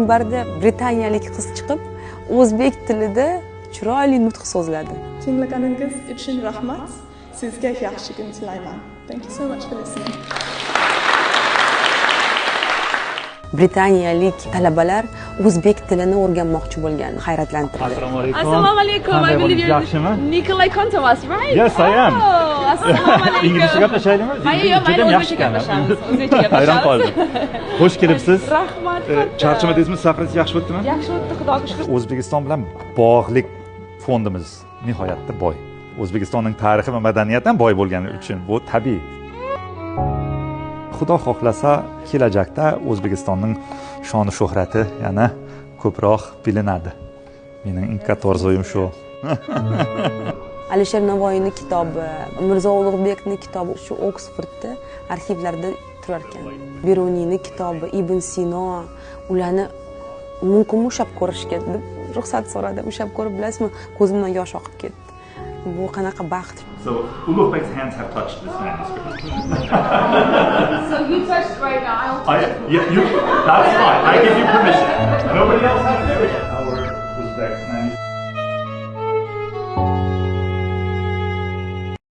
Minbarda britaniyalik qiz chiqib, o'zbek tilida chiroyli nutq so'zladi. Tinglaganingiz uchun rahmat. Sizga yaxshi kun tilayman. Thank you so much for listening. Britaniyalik talabalar o'zbek tilini o'rganmoqchi bo'lgani hayratlantirdi. Assalomu alaykum. Assalomu alaykum. I believe Yaxshimi? Nikolay Kontovas, right? Yes, I am. Oh, assalomu alaykum. Inglizcha gaplashaylikmi? Mayli, o'zbekcha gaplashamiz. O'zbekcha gaplashamiz. Hayron qoldim. Xush kelibsiz. Rahmat. Charchamadingizmi? Safaringiz yaxshi o'tdimi? Yaxshi o'tdi, xudoga shukr. O'zbekiston bilan bog'liq fondimiz nihoyatda boy. O'zbekistonning tarixi va madaniyati ham boy bo'lgani uchun bu tabiiy. Xudo xohlasa, kelajakda O'zbekistonning shoni shuhrati yana ko'proq bilinadi. Mening eng katta orzuyim shu. Alisher Navoiyning kitobi, Mirzo Ulug'bekning kitobi shu Oksfordda arxivlarda turar ekan. Beruniyning kitobi, Ibn Sino, ularni mumkin ushlab ko'rishga deb ruxsat so'radim. Ushlab ko'rib, bilasizmi, ko'zimdan yosh oqib ketdi. Bu qanaqa baxt. So Ulug'bek's hands have touched this manuscript. So you touched right now. That's fine. I give you permission. Nobody else has to do it.